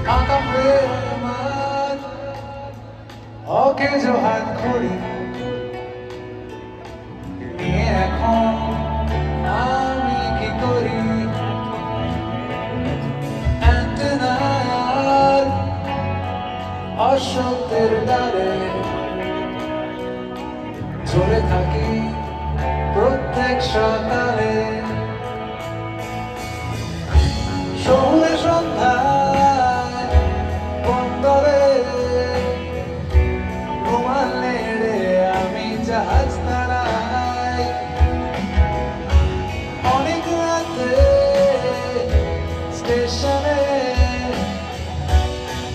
ফাঁকা প্রেমার অকেজো হাত ঘড়ি নিয়ে এখন আমি কি করি? অ্যান্টেনার অসত্যের দ্বারে ঝরে থাকি প্রত্যেক সকালে। শহুরে সন্ধ্যায় বন্দরে রুমাল নেড়ে আমি জাহাজ তাড়াই। অনেক রাতে স্টেশনে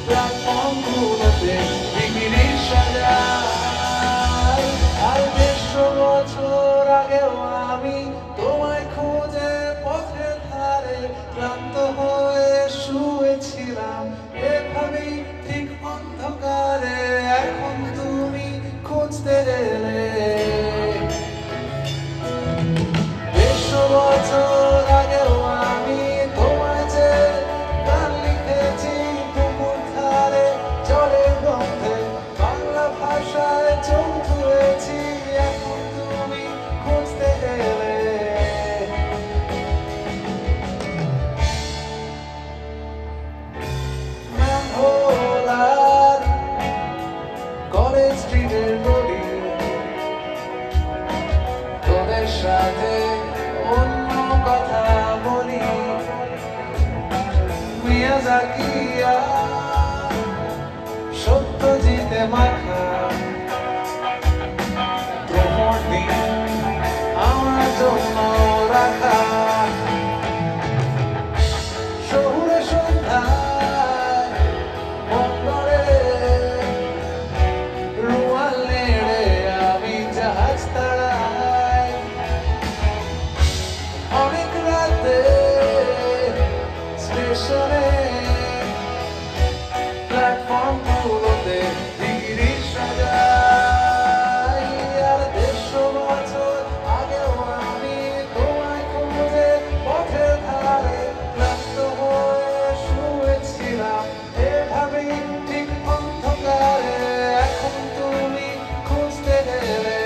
প্ল্যাটফর্মগুলোতে বিকিনি সাজাই। আর 150 বছর আগেও আমি তোমায় খুঁজে পথের ধারে ক্লান্ত হয়ে শুয়েছিলাম এভাবেই ঠিক অন্ধকারে। এখন তুমি খুঁজতে এলে 150 বছর আগেও আমি তোমায় যে গান লিখেছি পুকুর ধারে জলের গন্ধে বাংলা ভাষায় চোখ ধুয়েছি। এখন তুমি খুঁজতে এলে ম্যানহোল আর কলেজ স্ট্রিটের গলি তোদের সাথে অন্য কথা বলি। মিয়াজাকি আর সত্যজিতে মাখা তোমার দিন আমার জন্য রাখা। শহুরে সন্ধ্যায় বন্দরে রুমাল নেড়ে আমি জাহাজ তাড়াই। অনেক রাতে স্টেশনে প্ল্যাটফর্মগুলোতে বিকিনি সাজাই। আর 150 বছর আগেও আমি তোমায় খুঁজে পথের ধারে ক্লান্ত হয়ে শুয়েছিলাম এভাবেই ঠিক অন্ধকারে। এখন তুমি খুঁজতে গেলে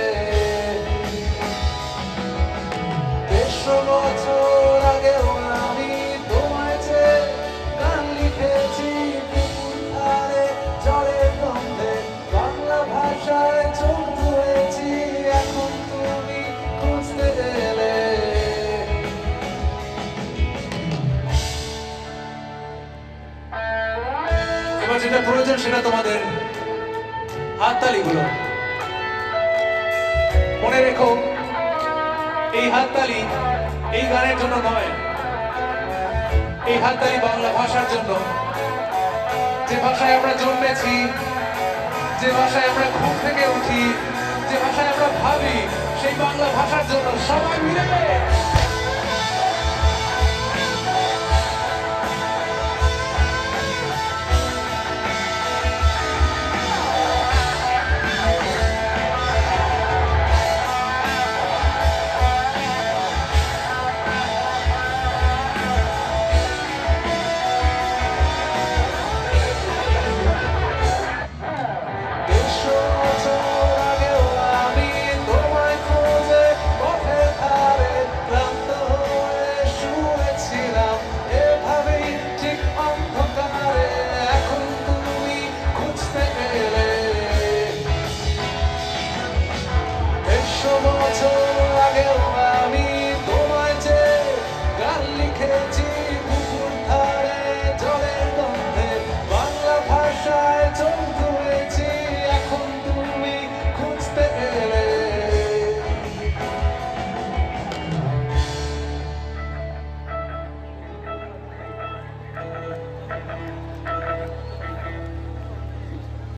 150 বছর আগেও আমি তোমায় যে গান লিখেছি পুকুর ধারে জলের গন্ধে বাংলা ভাষায় চোখ ধুয়েছি। এখন তুমি খুঁজতে গেলে এবার যেটা প্রয়োজন সেটা তোমাদের হাততালিগুলো। মনে রেখো এই হাততালি এই গানের জন্য নয়, এই হাততালি বাংলা ভাষার জন্য। যে ভাষায় আমরা জন্মেছি, যে ভাষায় আমরা ঘুম থেকে উঠি, যে ভাষায় আমরা ভাবি, সেই বাংলা ভাষার জন্য সবাই মিলে